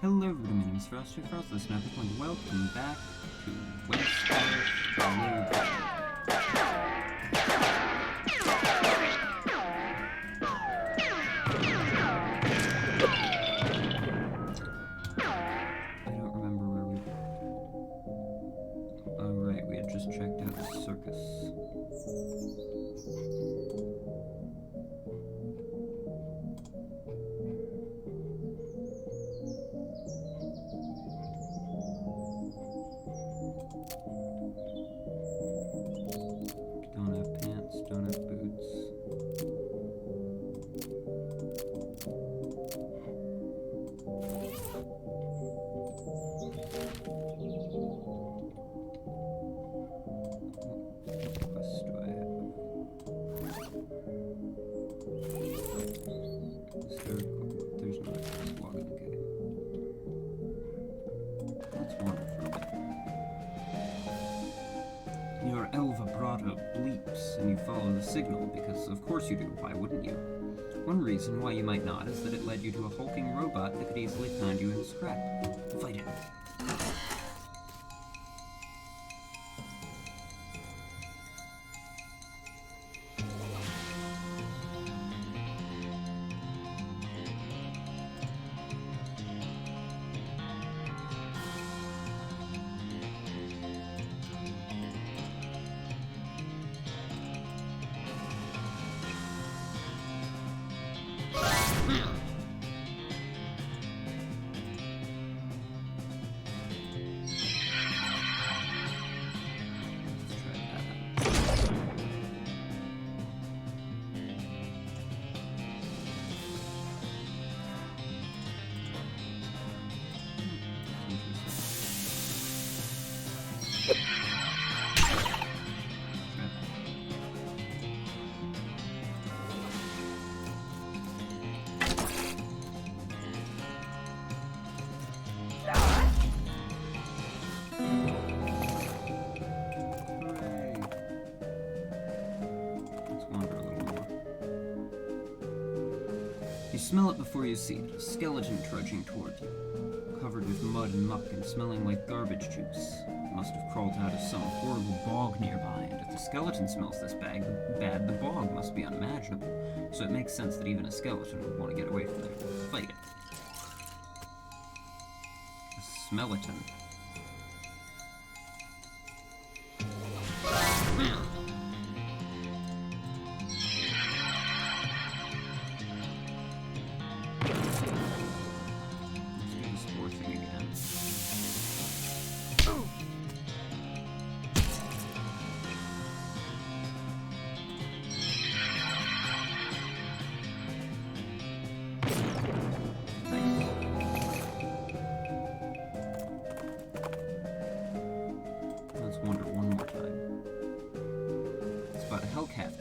Hello, my name is Frosty Frostless, and everyone, welcome back to West Loathing. I don't remember where we were. Oh, right, we had just checked out the circus. Don't have pants, don't have boots. What quest do I have? There's no quest login game. That's wonderful. Your El vibrato bleeps, and you follow the signal, because of course you do, why wouldn't you? One reason why you might not is that it led you to a hulking robot that could easily pound you in scrap. Fight it. You smell it before you see it, a skeleton trudging toward you, covered with mud and muck and smelling like garbage juice. It must have crawled out of some horrible bog nearby, and if the skeleton smells this bad, the bog must be unimaginable, so it makes sense that even a skeleton would want to get away from there. Fight it. A smeleton.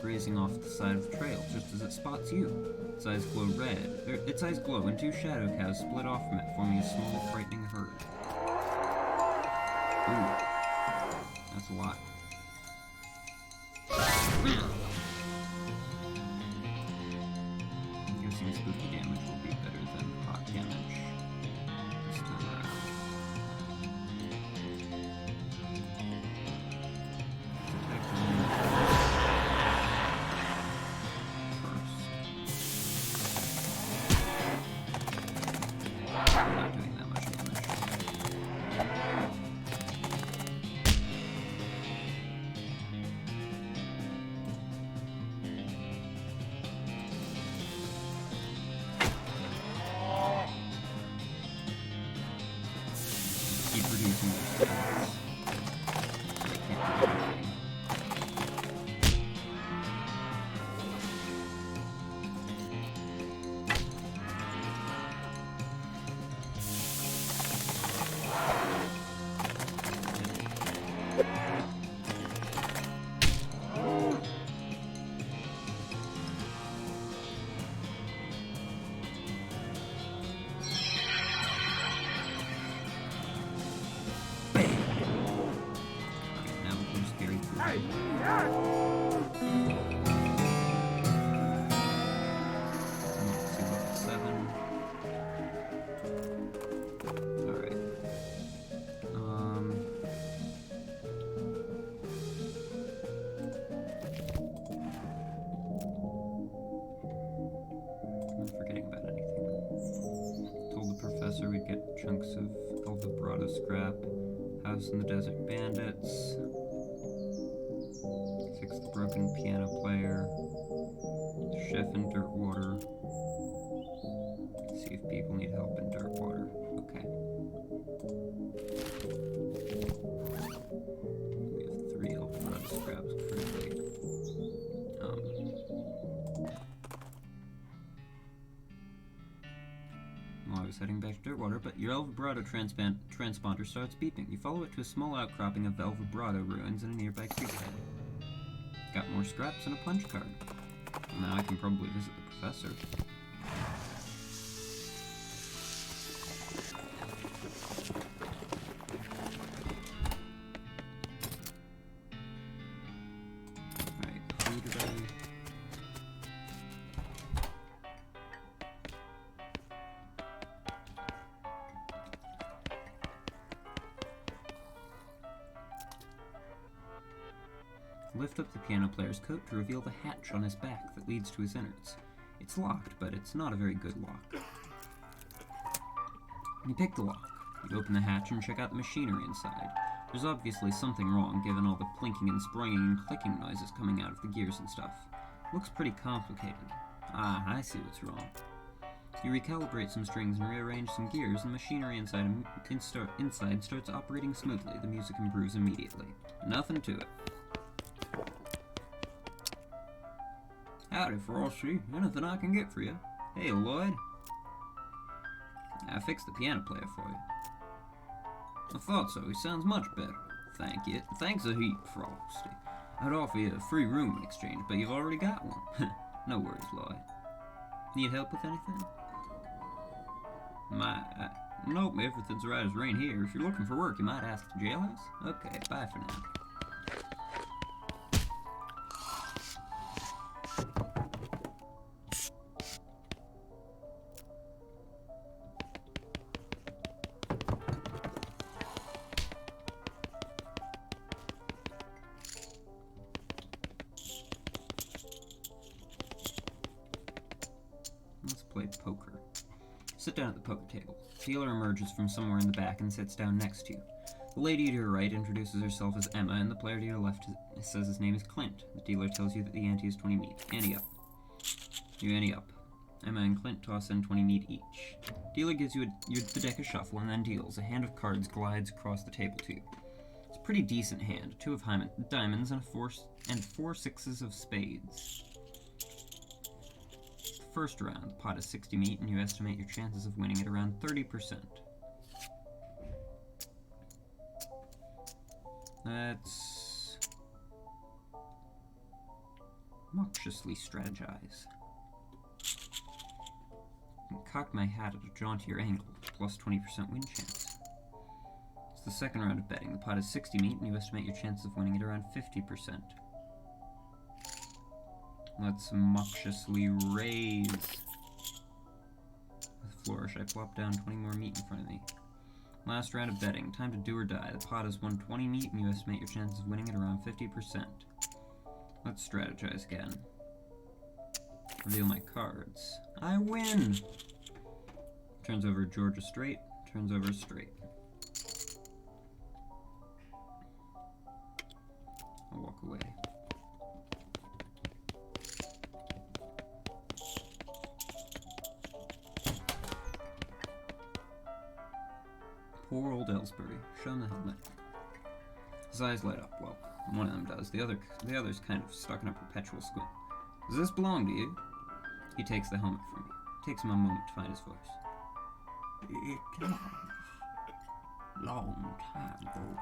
Grazing off the side of the trail, just as it spots you. Its eyes glow red. Its eyes glow, and two shadow cows split off from it, forming a small, frightening herd. Ooh. That's a lot. I'm guessing spooky damage will be better than hot damage this time around. Keep reducing their stats. They can't do anything. Professor, we'd get chunks of El Vibrato scrap. House in the Desert Bandits. Fix the broken piano player. Chef in Dirtwater. See if people need help in Dirtwater. Okay. We have 3 El Vibrato scraps currently. Well, I was heading back to Dirtwater, but your El Vibrato transponder starts beeping. You follow it to a small outcropping of El Vibrato ruins in a nearby creek bed. Got more scraps and a punch card. Well, now I can probably visit the professor. Alright, who did I... Lift up the piano player's coat to reveal the hatch on his back that leads to his innards. It's locked, but it's not a very good lock. You pick the lock. You open the hatch and check out the machinery inside. There's obviously something wrong, given all the plinking and springing and clicking noises coming out of the gears and stuff. Looks pretty complicated. Ah, I see what's wrong. You recalibrate some strings and rearrange some gears, and the machinery inside starts operating smoothly. The music improves immediately. Nothing to it. Howdy, Frosty. Anything I can get for you? Hey, Lloyd. I fixed the piano player for you. I thought so. He sounds much better. Thank you. Thanks a heap, Frosty. I'd offer you a free room in exchange, but you've already got one. No worries, Lloyd. Need help with anything? Nope, everything's right as rain here. If you're looking for work, you might ask the jailhouse? Okay, bye for now. Let's play poker. Sit down at the poker table. Dealer emerges from somewhere in the back and sits down next to you. The lady to your right introduces herself as Emma, and the player to your left says his name is Clint. The dealer tells you that the ante is 20 meat. Ante up. You ante up. Emma and Clint toss in 20 meat each. Dealer gives you the deck a shuffle and then deals. A hand of cards glides across the table to you. It's a pretty decent hand. 2 of diamonds and 4 sixes of spades. First round, the pot is 60 meat, and you estimate your chances of winning at around 30%. Let's obnoxiously strategize. And cock my hat at a jauntier angle, plus 20% win chance. It's the second round of betting. The pot is 60 meat, and you estimate your chances of winning at around 50%. Let's obnoxiously raise. With a flourish, I plop down 20 more meat in front of me. Last round of betting. Time to do or die. The pot is 120 meat, and you estimate your chances of winning at around 50%. Let's strategize again. Reveal my cards. I win! Turns over Georgia straight. Turns over straight. I'll walk away. Poor old Ellsbury. Show him the helmet. His eyes light up. Well, one of them does. The other's kind of stuck in a perpetual squint. Does this belong to you? He takes the helmet from me. Takes him a moment to find his voice. It does. Long time ago.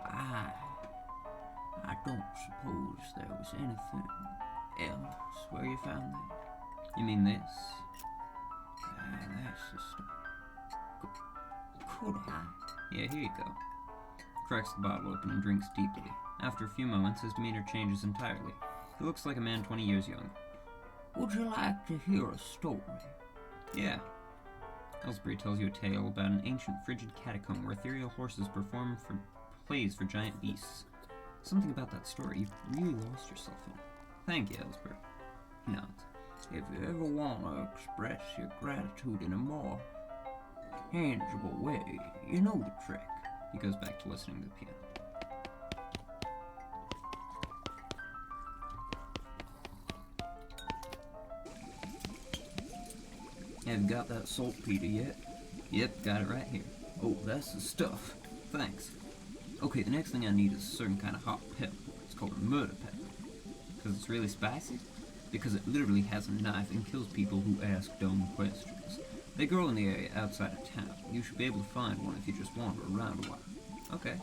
I don't suppose there was anything else where you found that. You mean this? That's the stuff. Could I? Yeah, here you go. Cracks the bottle open and drinks deeply. After a few moments, his demeanor changes entirely. He looks like a man 20 years younger. Would you like to hear a story? Yeah. Ellsbury tells you a tale about an ancient frigid catacomb where ethereal horses perform plays for giant beasts. Something about that story you've really lost yourself in. Thank you, Ellsbury. He nods. If you ever want to express your gratitude in a more tangible way. You know the trick. He goes back to listening to the piano. Have you got that saltpeter yet? Yep, got it right here. Oh, that's the stuff. Thanks. Okay, the next thing I need is a certain kind of hot pepper. It's called a murder pepper. Because it's really spicy? Because it literally has a knife and kills people who ask dumb questions. They grow in the area outside of town. You should be able to find one if you just wander around a while. Okay.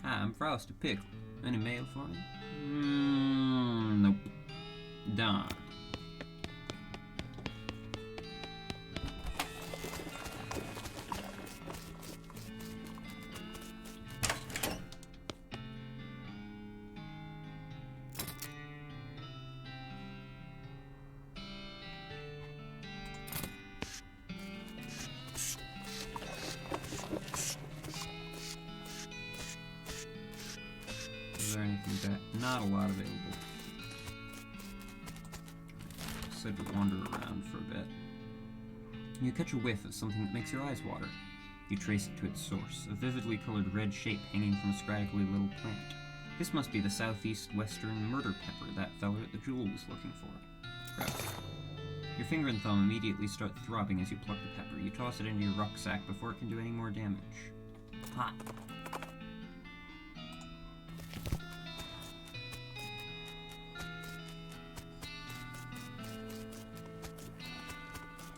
Hi, I'm Frosty Pickle. Any mail for me? Nope. Darn. Is there anything back? Not a lot available. Said to wander around for a bit. You catch a whiff of something that makes your eyes water. You trace it to its source, a vividly colored red shape hanging from a scraggly little plant. This must be the southeast western murder pepper that fella at the jewel was looking for. Grab it. Your finger and thumb immediately start throbbing as you pluck the pepper. You toss it into your rucksack before it can do any more damage. Hot.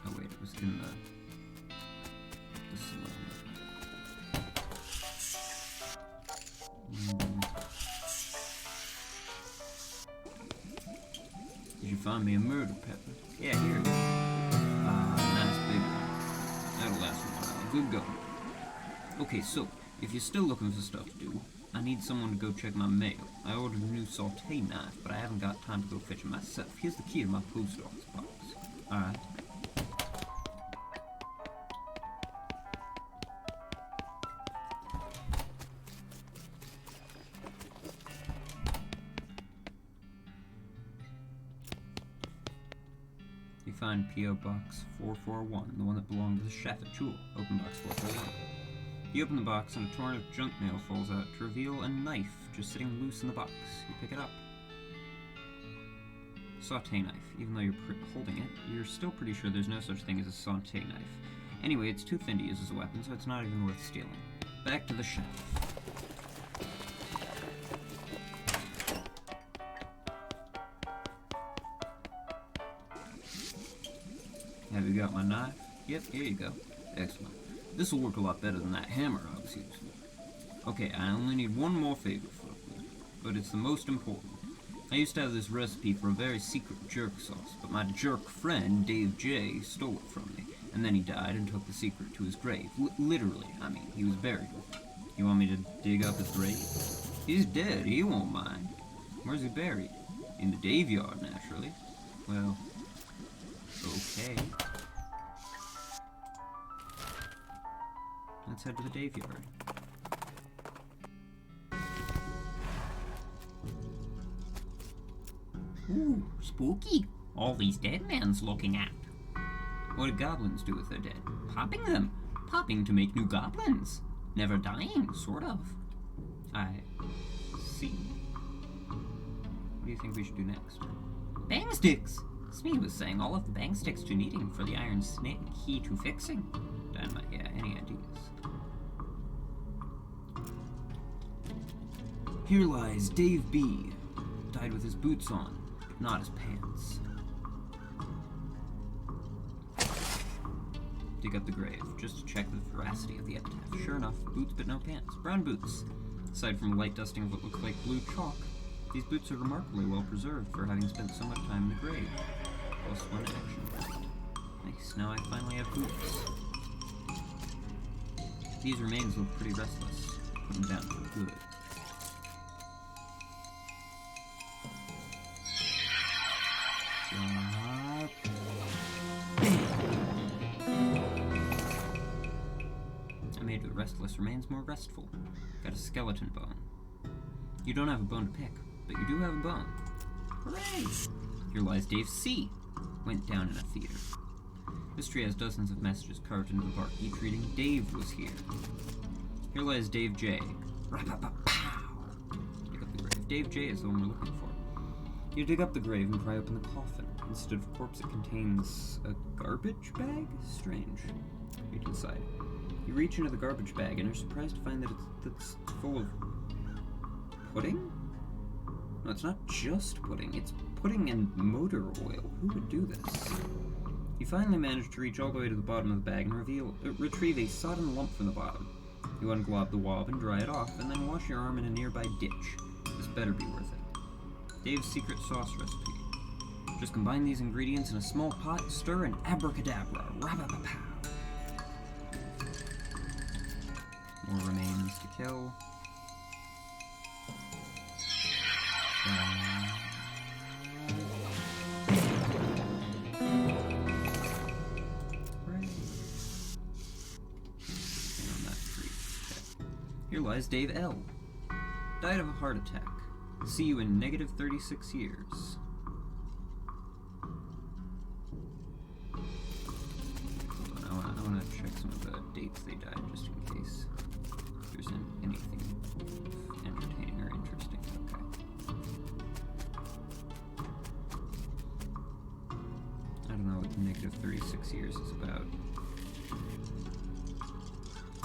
Oh wait, it was in the saloon. Did you find me a murder pepper? Yeah, here it is. Nice big one. That'll last a while. Good going. Okay, so, if you're still looking for stuff to do, I need someone to go check my mail. I ordered a new saute knife, but I haven't got time to go fetch it myself. Here's the key to my post office box. Alright. You find P.O. Box 441, the one that belonged to the chef at Jewel. Open Box 441. You open the box and a torrent of junk mail falls out to reveal a knife just sitting loose in the box. You pick it up. Saute knife. Even though you're holding it, you're still pretty sure there's no such thing as a saute knife. Anyway, it's too thin to use as a weapon, so it's not even worth stealing. Back to the chef. Have you got my knife? Yep, here you go. Excellent. This will work a lot better than that hammer I was using. Okay, I only need one more favor from you, but it's the most important. I used to have this recipe for a very secret jerk sauce, but my jerk friend, Dave J., stole it from me, and then he died and took the secret to his grave. Literally, I mean, he was buried with it. You want me to dig up his grave? He's dead, he won't mind. Where's he buried? In the Daveyard, naturally. Well, okay. Let's head to the Daveyard. Ooh, spooky. All these dead men's looking at. What do goblins do with their dead? Popping them. Popping to make new goblins. Never dying, sort of. I see. What do you think we should do next? Bang sticks. Smee was saying all of the bang sticks to needing for the iron snake key to fixing. Dynamite, yeah, any ideas? Here lies Dave B. Died with his boots on, but not his pants. Dig up the grave, just to check the veracity of the epitaph. Sure enough, boots but no pants. Brown boots. Aside from a light dusting of what looks like blue chalk, these boots are remarkably well preserved for having spent so much time in the grave. Plus one action. Nice, now I finally have boots. These remains look pretty restless. Put them down for good. I made the restless remains more restful. Got a skeleton bone. You don't have a bone to pick, but you do have a bone. Hooray! Here lies Dave C. Went down in a theater. This tree has dozens of messages carved into the bark, each reading, Dave was here. Here lies Dave J. Rap-a-pa-pow! Dig up the grave. Dave J is the one we're looking for. You dig up the grave and pry open the coffin. Instead of a corpse, it contains a garbage bag? Strange. Reach inside. You reach into the garbage bag and are surprised to find that it's full of pudding? No, it's not just pudding. It's pudding and motor oil. Who would do this? You finally manage to reach all the way to the bottom of the bag and retrieve a sodden lump from the bottom. You unglob the wab and dry it off, and then wash your arm in a nearby ditch. This better be worth it. Dave's secret sauce recipe. Just combine these ingredients in a small pot, stir, and abracadabra. Rap-a-pa-pow. More remains to kill. Here lies Dave L. Died of a heart attack. See you in negative 36 years. Hold on, I want to check some of the dates they died just in case there's anything entertaining or interesting. Okay. I don't know what negative 36 years is about.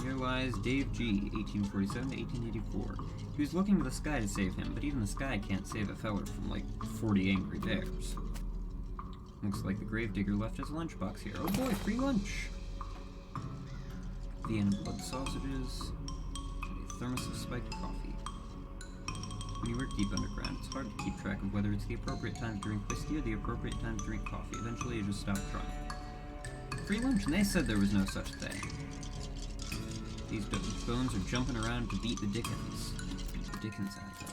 Here lies Dave G, 1847 to 1884. He was looking to the sky to save him, but even the sky can't save a feller from, like, 40 angry bears. Looks like the gravedigger left his lunchbox here. Oh boy, free lunch! Vienna blood sausages, and a thermos of spiked coffee. When you work deep underground, it's hard to keep track of whether it's the appropriate time to drink whiskey or the appropriate time to drink coffee. Eventually, you just stop trying. Free lunch, and they said there was no such thing. These bones are jumping around to beat the Dickens. Beat the Dickens out of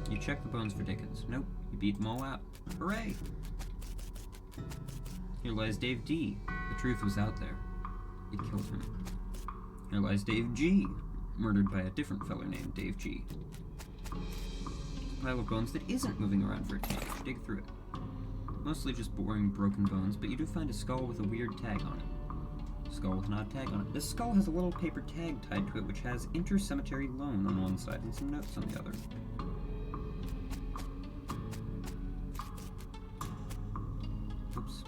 it. You check the bones for Dickens. Nope, you beat them all out. Hooray! Here lies Dave D. The truth was out there. It killed him. Here lies Dave G. Murdered by a different feller named Dave G. Pile of bones that isn't moving around for a change. Dig through it. Mostly just boring, broken bones, but you do find a skull with a weird tag on it. Skull with an odd tag on it. This skull has a little paper tag tied to it which has Inter-Cemetery Loan on one side and some notes on the other. Oops.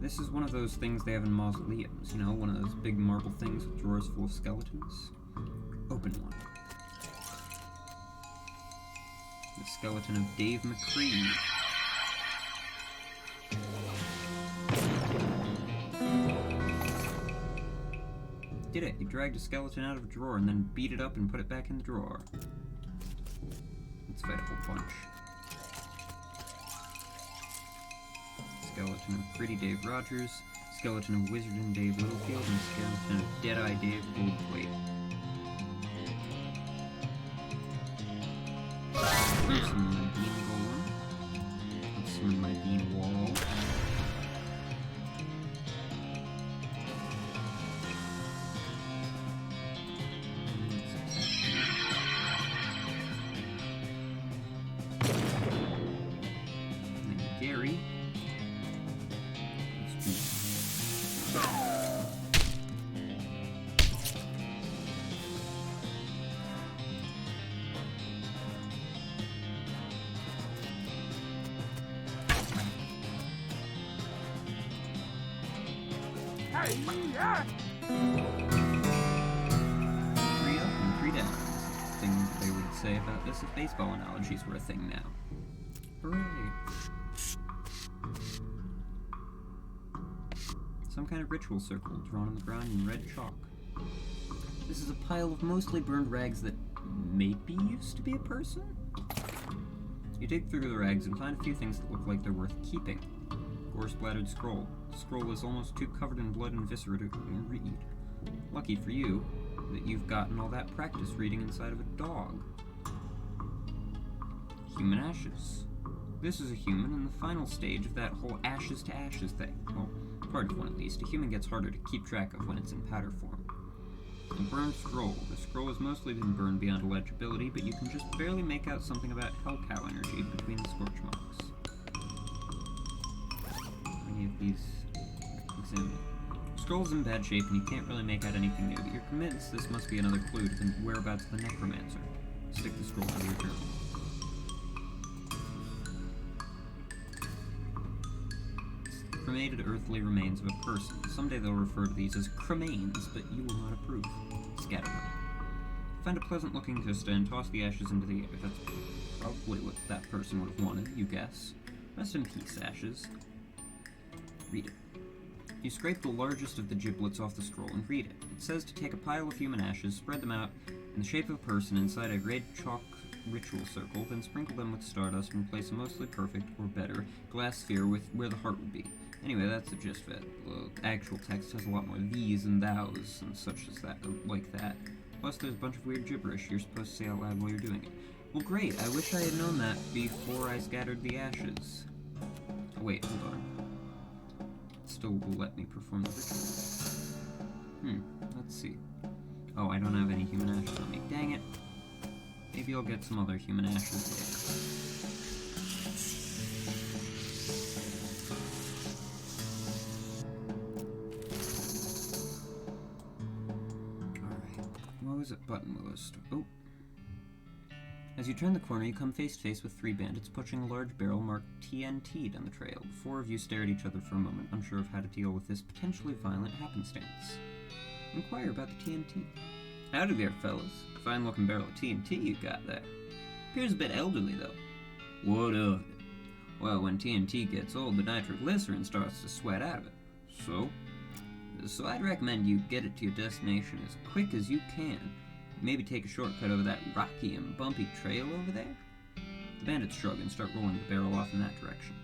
This is one of those things they have in mausoleums, you know, one of those big marble things with drawers full of skeletons. Open one. The skeleton of Dave McCree. Did it. You dragged a skeleton out of a drawer and then beat it up and put it back in the drawer. Let's fight a whole bunch. Skeleton of Gritty Dave Rogers, skeleton of Wizardin Dave Littlefield, and skeleton of Deadeye Dave Goldthwait. Summon my bean golem. Let's summon my bean wall. And Gary. Let's do Three up and three down. Thing they would say about this if baseball analogies were a thing now. Hooray! Some kind of ritual circle drawn on the ground in red chalk. This is a pile of mostly burned rags that maybe used to be a person? You dig through the rags and find a few things that look like they're worth keeping. Gore-splattered scroll. The scroll is almost too covered in blood and viscera to read. Lucky for you that you've gotten all that practice reading inside of a dog. Human ashes. This is a human in the final stage of that whole ashes to ashes thing. Well, part of one at least. A human gets harder to keep track of when it's in powder form. A burned scroll. The scroll has mostly been burned beyond legibility, but you can just barely make out something about hellcow energy between the scorch marks. Any of these examine. Scroll's in bad shape and you can't really make out anything new, but you're convinced this must be another clue to the whereabouts of the necromancer. Stick the scroll to your journal. Cremated earthly remains of a person. Someday they'll refer to these as cremains, but you will not approve. Scatter them. Find a pleasant-looking vista and toss the ashes into the air. That's probably what that person would have wanted, you guess. Rest in peace, ashes. Read it. You scrape the largest of the giblets off the scroll and read it. It says to take a pile of human ashes, spread them out in the shape of a person inside a red chalk ritual circle, then sprinkle them with stardust and place a mostly perfect, or better, glass sphere with where the heart would be. Anyway, that's the gist of it. The actual text has a lot more these and thous and such as that, like that. Plus, there's a bunch of weird gibberish you're supposed to say out loud while you're doing it. Well, great. I wish I had known that before I scattered the ashes. Oh, wait, hold on. It still will let me perform the ritual. Let's see. Oh, I don't have any human ashes on me. Dang it. Maybe I'll get some other human ashes later. Button list. Oh. As you turn the corner, you come face to face with 3 bandits pushing a large barrel marked TNT down the trail. The 4 of you stare at each other for a moment, unsure of how to deal with this potentially violent happenstance. Inquire about the TNT. Howdy there, fellas. Fine looking barrel of TNT you got there. Appears a bit elderly, though. What of it? Well, when TNT gets old, the nitroglycerin starts to sweat out of it. So I'd recommend you get it to your destination as quick as you can. Maybe take a shortcut over that rocky and bumpy trail over there? The bandits shrug and start rolling the barrel off in that direction.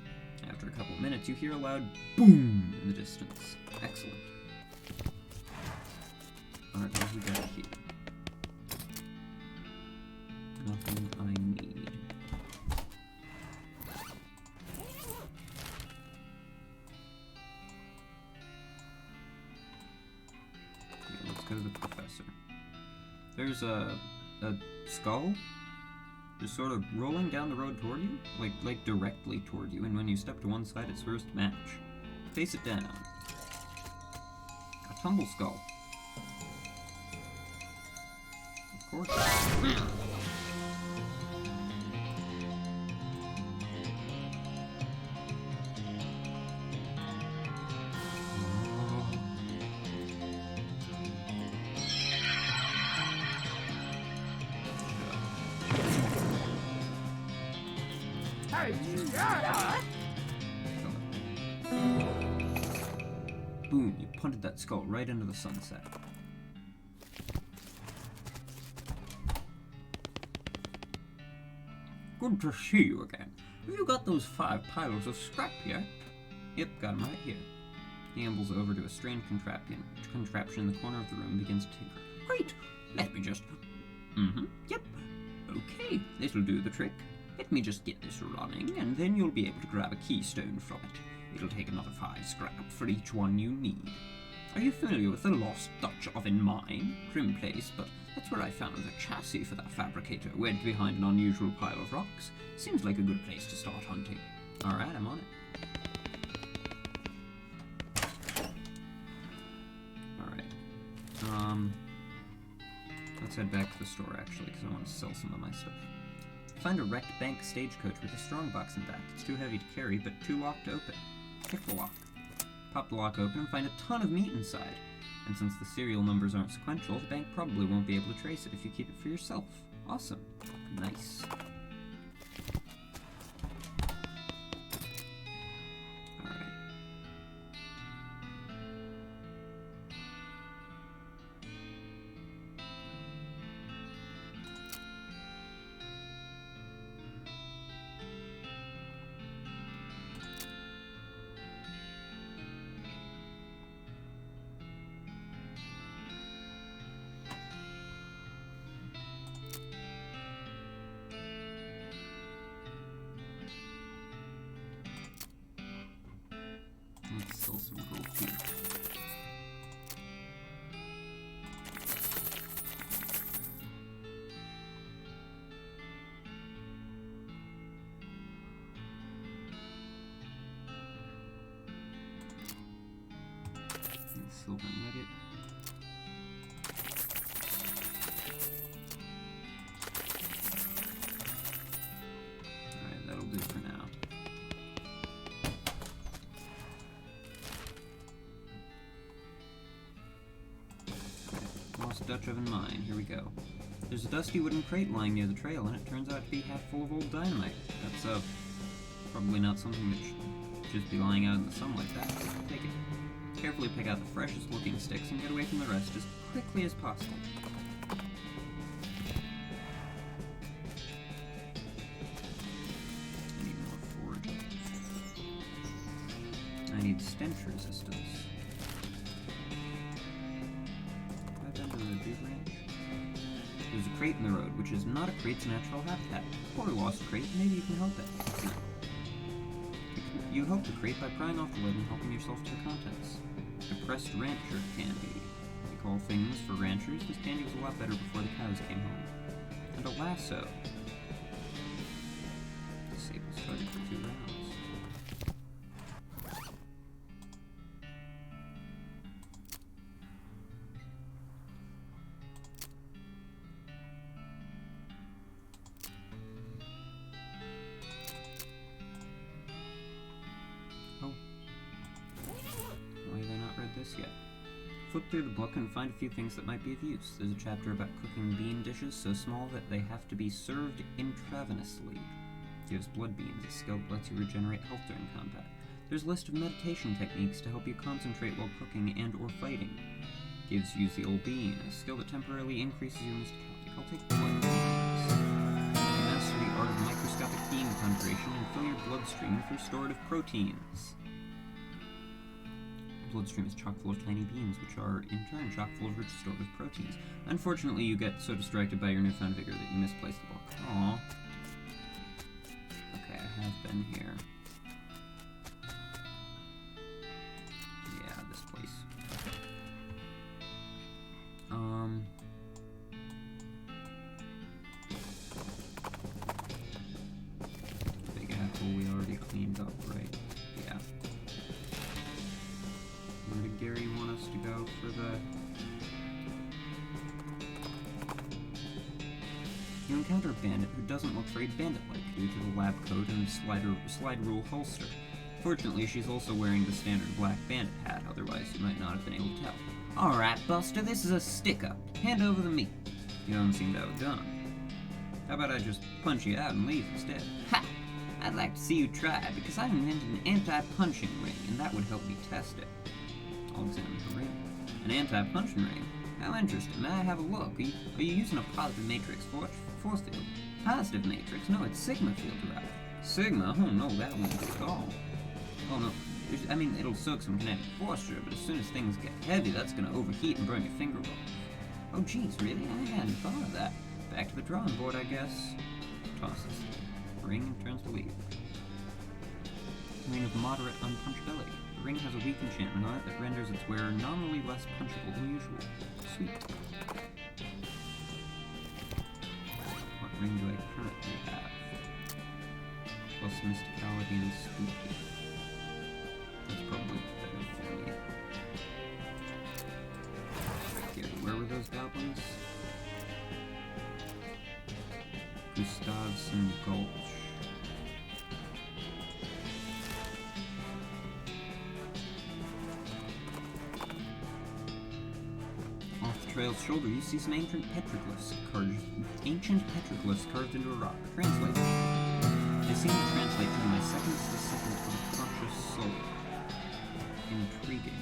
After a couple of minutes, you hear a loud boom in the distance. Excellent. Alright, what have we got here? Nothing I need. Okay, let's go to the professor. There's a skull just sort of rolling down the road toward you, like directly toward you, and when you step to one side, it's first match. Face it down. A tumble skull. Of course. Boom, you punted that skull right into the sunset. Good to see you again. Have you got those 5 piles of scrap here? Yep, got 'em right here. He ambles over to a strange contraption in the corner of the room and begins to tinker. Great! Let me just... Yep. Okay, this'll do the trick. Let me just get this running, and then you'll be able to grab a keystone from it. It'll take another 5 scrap for each one you need. Are you familiar with the Lost Dutch Oven Mine? Grim place, but that's where I found the chassis for that fabricator, wedged behind an unusual pile of rocks. Seems like a good place to start hunting. Alright, I'm on it. Alright. Let's head back to the store, actually, because I want to sell some of my stuff. Find a wrecked bank stagecoach with a strongbox in back. It's too heavy to carry, but too locked to open. Pick the lock. Pop the lock open and find a ton of meat inside. And since the serial numbers aren't sequential, the bank probably won't be able to trace it if you keep it for yourself. Awesome. Nice. Alright. silver nugget. Alright, that'll do for now. Lost Dutch oven mine, here we go. There's a dusty wooden crate lying near the trail, and it turns out to be half full of old dynamite. That's, probably not something that should just be lying out in the sun like that. Take it. Carefully pick out the freshest looking sticks and get away from the rest as quickly as possible. I need more forage. I need stench resistance. Have I been to the Dude Ranch? There's a crate in the road, which is not a crate's natural habitat. Poor lost crate, maybe you can help it. You help the crate by prying off the lid and helping yourself to the contents. Depressed rancher candy. Like all things for ranchers, this candy was a lot better before the cows came home. And a lasso. The sable started for 2 rounds. Yet. Flip through the book and find a few things that might be of use. There's a chapter about cooking bean dishes so small that they have to be served intravenously. Gives blood beans, a skill that lets you regenerate health during combat. There's a list of meditation techniques to help you concentrate while cooking and or fighting. Gives use the old bean, a skill that temporarily increases your mysticality. I'll take blood beans. Master the art of microscopic bean conjuration and fill your bloodstream with restorative proteins. Bloodstream is chock full of tiny beans, which are, in turn, chock full of restorative proteins. Unfortunately, you get so distracted by your newfound vigor that you misplace the book. Aww. Okay, I have been here. Yeah, this place. Big apple we already cleaned up, right? Yeah. Where did Gary want us to go for the... You encounter a bandit who doesn't look very bandit-like due to the lab coat and slide rule holster. Fortunately, she's also wearing the standard black bandit hat, otherwise you might not have been able to tell. Alright, Buster, this is a stick-up. Hand over the meat. You don't seem to have a gun. How about I just punch you out and leave instead? Ha! I'd like to see you try, because I've invented an anti-punching ring, and that would help me test it. I'll examine the ring. An anti-punching ring? How interesting. May I have a look? Are you using a positive matrix force field? Positive matrix? No, it's Sigma field derived. Sigma? Oh no, that won't do at all. Oh no. I mean, it'll soak some kinetic force, sure, but as soon as things get heavy, that's gonna overheat and burn your finger off. Oh geez, really? I hadn't thought of that. Back to the drawing board, I guess. Tosses the ring and turns to leave. Ring of moderate unpunchability. The ring has a weak enchantment on it that renders its wearer nominally less punchable than usual. Sweet. What ring do I currently have? Plus mysticality and spooky. That's probably better for me. Here, where were those goblins? Gustavson Gulch. Off the trail's shoulder, you see some ancient petroglyphs carved into a rock. Translate. They seem to translate to my seconds to the second of a conscious soul. Intriguing.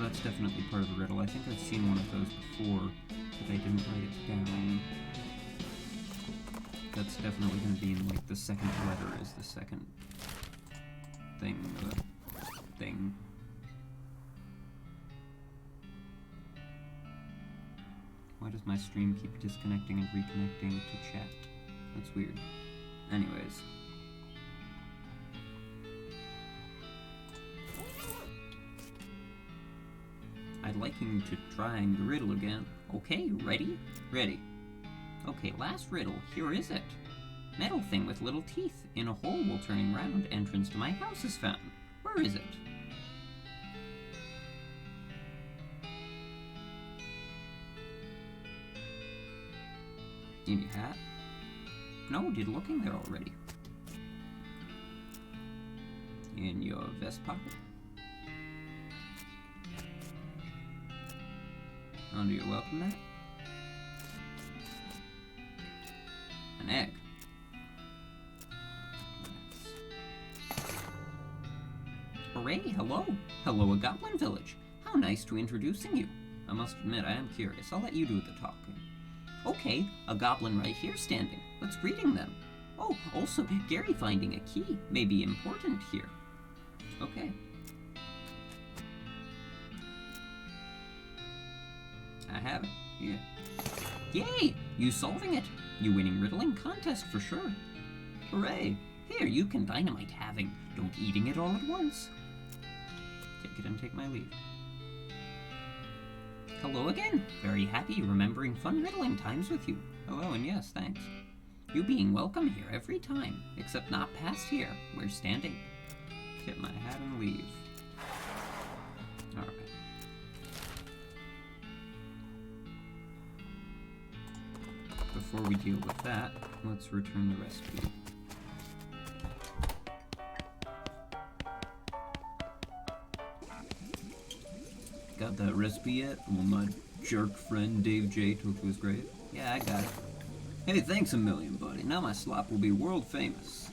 That's definitely part of the riddle. I think I've seen one of those before, but I didn't write it down. That's definitely going to be in, like, the second letter is the second thing. Why Why does my stream keep disconnecting and reconnecting to chat? That's weird. Anyways. I'd like you to try the riddle again. Okay, ready? Ready. Okay, last riddle. Here is it. Metal thing with little teeth. In a hole while turning round. Entrance to my house is found. Where is it? In your hat? No, did looking there already. In your vest pocket? Under your welcome mat? An egg. Hooray, hello! Hello, a goblin village. How nice to introducing you. I must admit, I am curious. I'll let you do the talking. Okay, a goblin right here standing. Let's greeting them. Oh, also, Gary finding a key may be important here. Okay. I have it. Here. Yay! You solving it. You winning riddling contest for sure. Hooray! Here, you can dynamite having. Don't eating it all at once. Take it and take my leave. Hello again. Very happy remembering fun riddling times with you. Hello, and yes, thanks. You being welcome here every time, except not past here. We're standing. Get my hat and leave. Alright. Before we deal with that, let's return the recipe. Got that recipe yet? Well, my jerk friend Dave J took to his grave. Yeah, I got it. Hey, thanks a million, buddy. Now my slop will be world famous.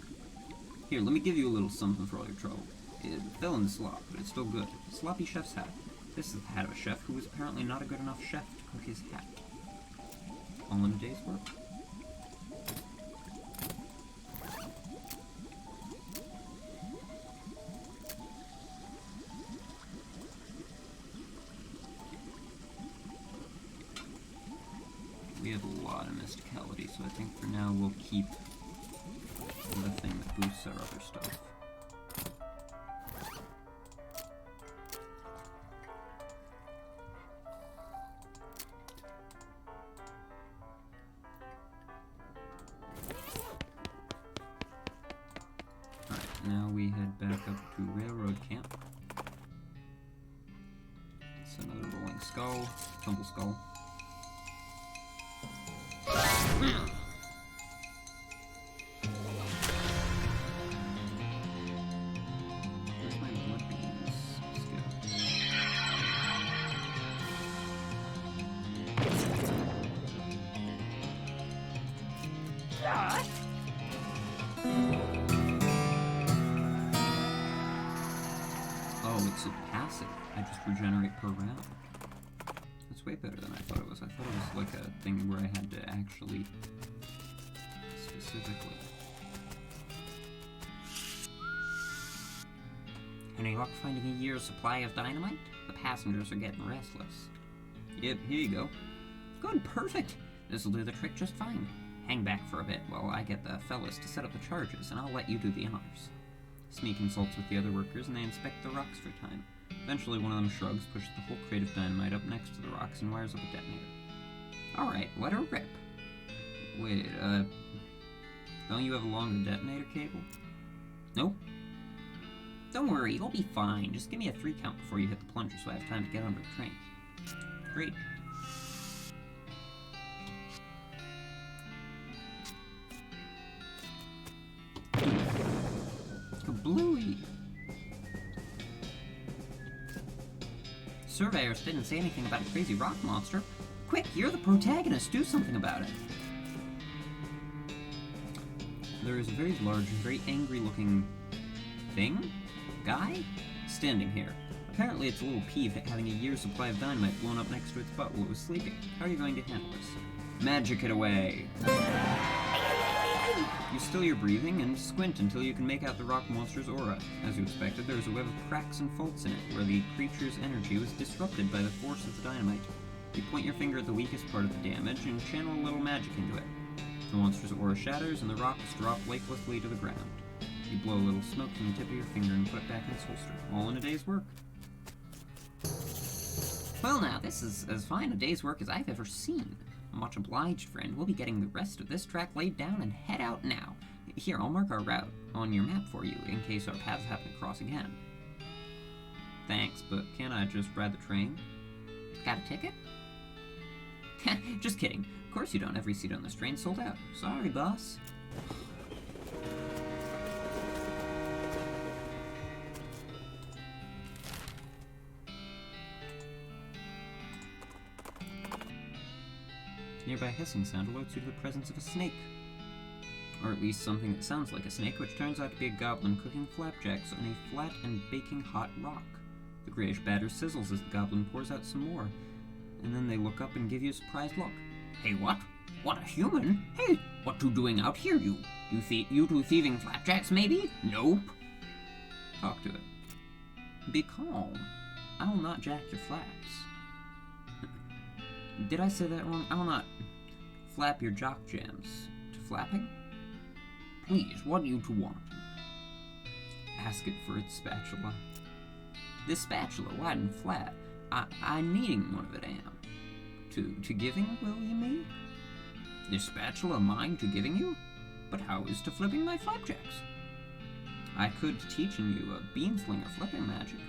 Here, let me give you a little something for all your trouble. It fell in the slop, but it's still good. Sloppy chef's hat. This is the hat of a chef who was apparently not a good enough chef to cook his hat. All in a day's work. We have a lot of mysticality, so I think for now we'll keep the thing that boosts our other stuff. Alright, now we head back up to Railroad Camp. It's another rolling skull, tumble skull. Where's my blood beans skill? Oh, it's a passive. I just regenerate per round. That's way better than I thought it was. I thought it was like a thing where I had to actually specifically. Any luck finding a year's supply of dynamite? The passengers are getting restless. Yep, here you go. Good, perfect. This'll do the trick just fine. Hang back for a bit while I get the fellas to set up the charges, and I'll let you do the honors. Smee consults with the other workers, and they inspect the rocks for time. Eventually, one of them shrugs, pushes the whole crate of dynamite up next to the rocks, and wires up a detonator. Alright, let her rip. Wait, don't you have a longer detonator cable? Nope. Don't worry, it'll be fine. Just give me a 3 count before you hit the plunger so I have time to get under the train. Great. Bluey! Surveyors didn't say anything about a crazy rock monster. Quick, you're the protagonist. Do something about it. There is a very large, very angry-looking thing? Guy? Standing here. Apparently it's a little peeved at having a year's supply of dynamite blown up next to its butt while it was sleeping. How are you going to handle this? Magic it away. You still your breathing and squint until you can make out the rock monster's aura. As you expected, there is a web of cracks and faults in it, where the creature's energy was disrupted by the force of the dynamite. You point your finger at the weakest part of the damage and channel a little magic into it. The monster's aura shatters and the rocks drop lifelessly to the ground. You blow a little smoke from the tip of your finger and put it back in its holster, all in a day's work. Well now, this is as fine a day's work as I've ever seen. Much obliged, friend. We'll be getting the rest of this track laid down and head out now. Here, I'll mark our route on your map for you, in case our paths happen to cross again. Thanks, but can't I just ride the train? Got a ticket? Just kidding. Of course you don't. Every seat on this train sold out. Sorry, boss. Nearby hissing sound alerts you to the presence of a snake. Or at least something that sounds like a snake, which turns out to be a goblin cooking flapjacks on a flat and baking hot rock. The grayish batter sizzles as the goblin pours out some more, and then they look up and give you a surprised look. Hey, what? What, a human? Hey, what you doing out here, you? You two thieving flapjacks, maybe? Nope. Talk to it. Be calm. I will not jack your flaps. Did I say that wrong? I will not flap your jock jams. To flapping? Please, what do you two want? Ask it for its spatula. This spatula, wide and flat. I'm needing one of it, am. To giving, will you me? This spatula mine to giving you? But how is to flipping my flapjacks? I could teaching you a beanslinger flipping magic.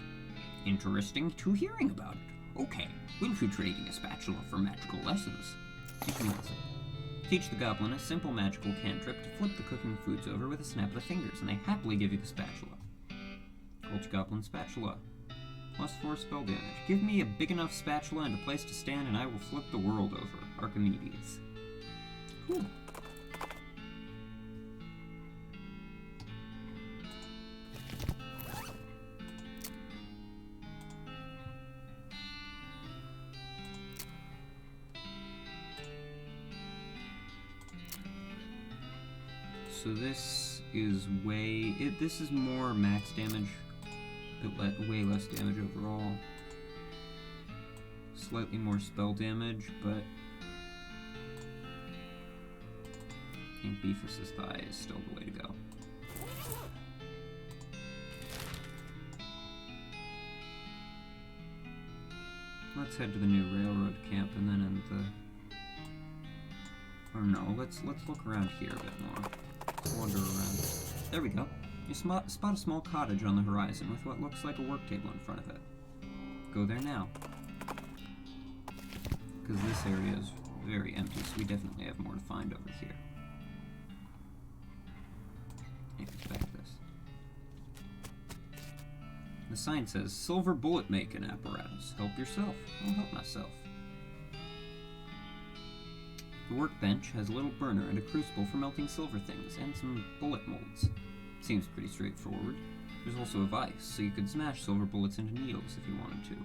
Interesting to hearing about it. Okay, we'll be trading a spatula for magical lessons. Teach me this. Teach the goblin a simple magical cantrip to flip the cooking foods over with a snap of the fingers, and they happily give you the spatula. Culch goblin spatula. +4 spell damage. Give me a big enough spatula and a place to stand, and I will flip the world over. Archimedes. Cool. So this is this is more max damage, but way less damage overall. Slightly more spell damage, but I think Beefus's thigh is still the way to go. Let's head to the new railroad camp and then in the... Or no, let's look around here a bit more. Wander around. There we go. You spot a small cottage on the horizon with what looks like a work table in front of it. Go there now. Because this area is very empty, so we definitely have more to find over here. Inspect this. The sign says, Silver bullet making apparatus. Help yourself. I'll help myself. The workbench has a little burner and a crucible for melting silver things, and some bullet molds. Seems pretty straightforward. There's also a vise, so you could smash silver bullets into needles if you wanted to.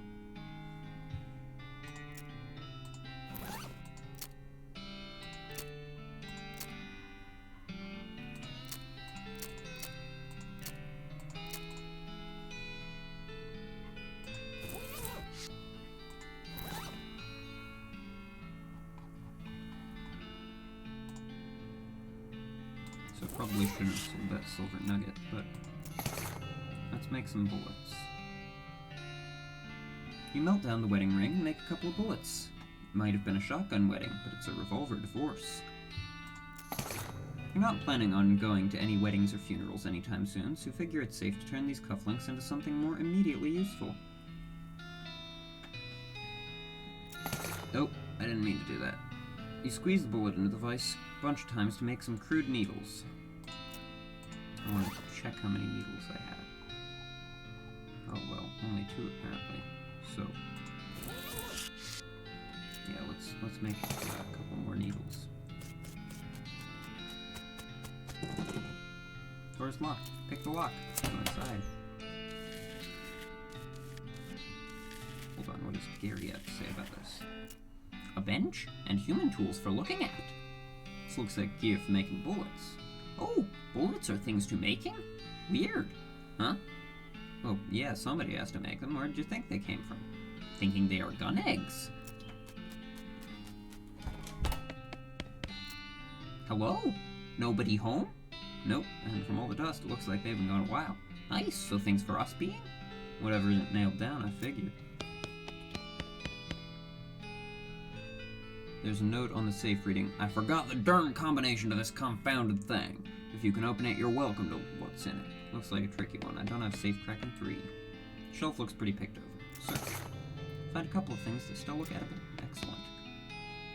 So probably shouldn't have sold that silver nugget, but let's make some bullets. You melt down the wedding ring and make a couple of bullets. It might have been a shotgun wedding, but it's a revolver divorce. You're not planning on going to any weddings or funerals anytime soon, so figure it's safe to turn these cufflinks into something more immediately useful. Oh, I didn't mean to do that. You squeeze the bullet into the vise a bunch of times to make some crude needles. I want to check how many needles I had. Oh well, only 2 apparently. So yeah, let's make a couple more needles. Door's locked. Pick the lock. Go inside. Hold on, what does Gary have to say about this? A bench and human tools for looking at. This looks like gear for making bullets. Oh, bullets are things to making? Weird. Huh? Well, yeah, somebody has to make them. Where did you think they came from? Thinking they are gun eggs. Hello? Nobody home? Nope, and from all the dust, it looks like they've been gone a while. Nice, so things for us being? Whatever isn't nailed down, I figure. There's a note on the safe reading, I forgot the darn combination to this confounded thing. If you can open it, you're welcome to what's in it. Looks like a tricky one. I don't have safe cracking 3. Shelf looks pretty picked over. Search. Find a couple of things that still look edible. Excellent.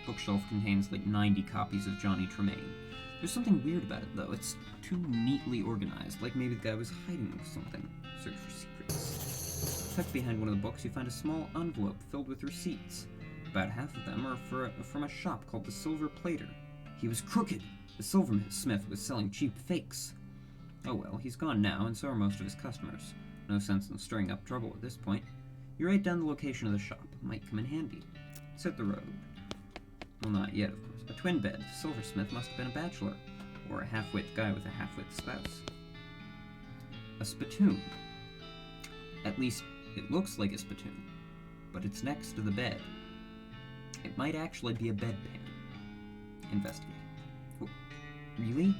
Bookshelf contains like 90 copies of Johnny Tremaine. There's something weird about it, though. It's too neatly organized, like maybe the guy was hiding something. Search for secrets. Tucked behind one of the books, you find a small envelope filled with receipts. About half of them are from a shop called the Silver Plater. He was crooked. The silversmith was selling cheap fakes. Oh well, he's gone now, and so are most of his customers. No sense in stirring up trouble at this point. You write down the location of the shop. It might come in handy. It's hit the road. Well, not yet, of course. A twin bed. The silversmith must have been a bachelor. Or a half-wit guy with a half-wit spouse. A spittoon. At least, it looks like a spittoon. But it's next to the bed. It might actually be a bedpan. Investigate. Oh, really?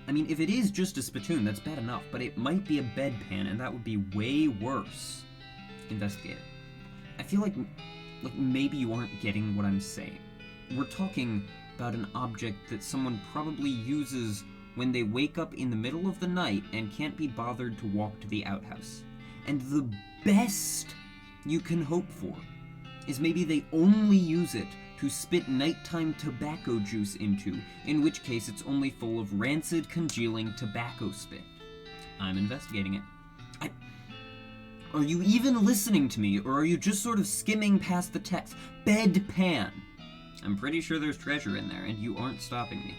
I mean, if it is just a spittoon, that's bad enough, but it might be a bedpan, and that would be way worse. Investigate it. I feel like maybe you aren't getting what I'm saying. We're talking about an object that someone probably uses when they wake up in the middle of the night and can't be bothered to walk to the outhouse. And the best you can hope for is maybe they only use it to spit nighttime tobacco juice into, in which case it's only full of rancid, congealing tobacco spit. I'm investigating it. Are you even listening to me, or are you just sort of skimming past the text? Bedpan. I'm pretty sure there's treasure in there, and you aren't stopping me.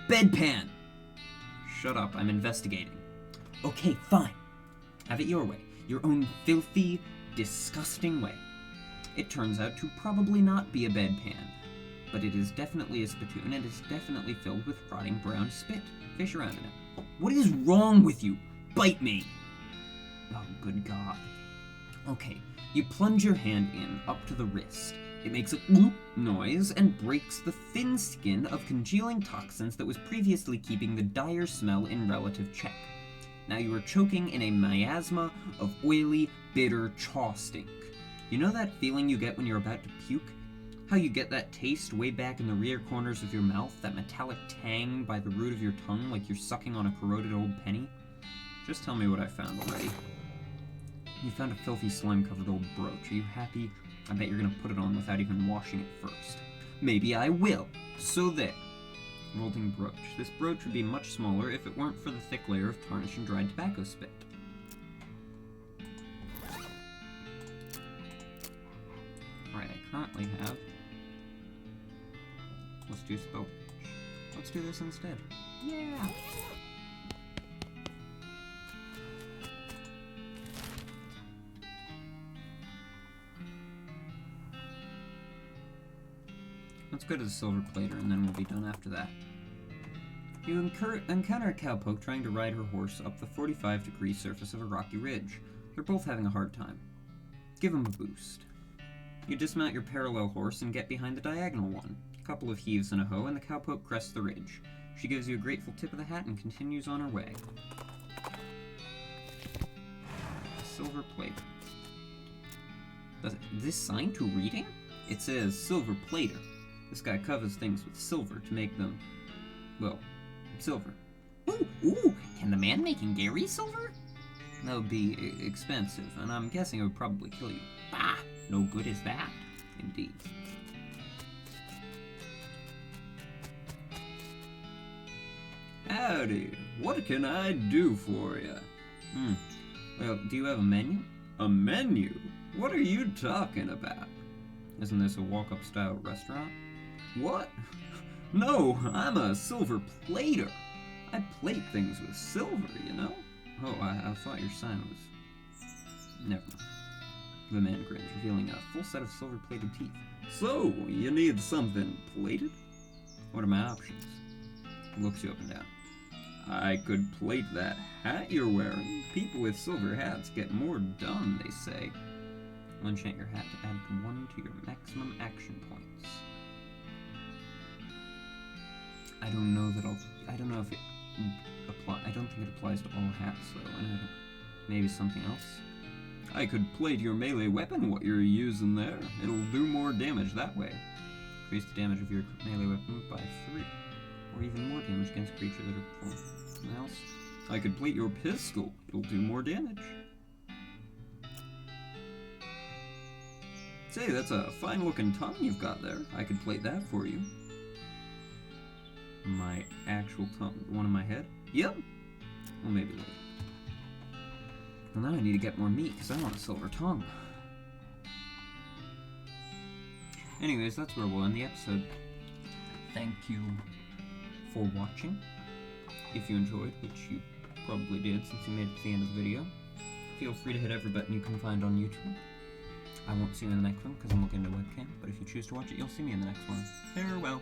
Bedpan! Shut up, I'm investigating. Okay, fine. Have it your way. Your own filthy, disgusting way. It turns out to probably not be a bedpan, but it is definitely a spittoon, and it's definitely filled with rotting brown spit. Fish around in it. What is wrong with you? Bite me! Oh, good God. Okay, you plunge your hand in, up to the wrist. It makes a whoop noise and breaks the thin skin of congealing toxins that was previously keeping the dire smell in relative check. Now you are choking in a miasma of oily, bitter chaw stink. You know that feeling you get when you're about to puke? How you get that taste way back in the rear corners of your mouth, that metallic tang by the root of your tongue like you're sucking on a corroded old penny? Just tell me what I found already. You found a filthy slime-covered old brooch. Are you happy? I bet you're gonna put it on without even washing it first. Maybe I will. So there. Rolling brooch. This brooch would be much smaller if it weren't for the thick layer of tarnish and dried tobacco spit. Alright, I currently have... Let's do spell. Let's do this instead. Yeah! Let's go to the Silver Plater, and then we'll be done after that. You encounter a cowpoke trying to ride her horse up the 45-degree surface of a rocky ridge. They're both having a hard time. Give him a boost. You dismount your parallel horse and get behind the diagonal one. A couple of heaves and a hoe, and the cowpoke crests the ridge. She gives you a grateful tip of the hat and continues on her way. Silver Plater. Is this sign to reading? It says Silver Plater. This guy covers things with silver to make them, well, silver. Ooh, can the man making Gary silver? That would be expensive, and I'm guessing it would probably kill you. Bah, no good is that. Indeed. Howdy, what can I do for you? Well, do you have a menu? A menu? What are you talking about? Isn't this a walk-up style restaurant? What? No, I'm a silver plater. I plate things with silver, you know? Oh, I thought your sign was... Never mind. The man grins, revealing a full set of silver-plated teeth. So, you need something plated? What are my options? He looks you up and down. I could plate that hat you're wearing. People with silver hats get more done, they say. Enchant your hat to add 1 to your maximum action points. I don't know that I don't know if it I don't think it applies to all hats though, and I don't, maybe something else. I could plate your melee weapon what you're using there. It'll do more damage that way. Increase the damage of your melee weapon by 3. Or even more damage against creatures that are performing something else. I could plate your pistol. It'll do more damage. Say, that's a fine looking tongue you've got there. I could plate that for you. My actual tongue. The one in my head? Yep. Well, maybe later. Well, now I need to get more meat, because I want a silver tongue. Anyways, that's where we'll end the episode. Thank you for watching. If you enjoyed, which you probably did since you made it to the end of the video, feel free to hit every button you can find on YouTube. I won't see you in the next one, because I'm looking at a webcam, but if you choose to watch it, you'll see me in the next one. Farewell.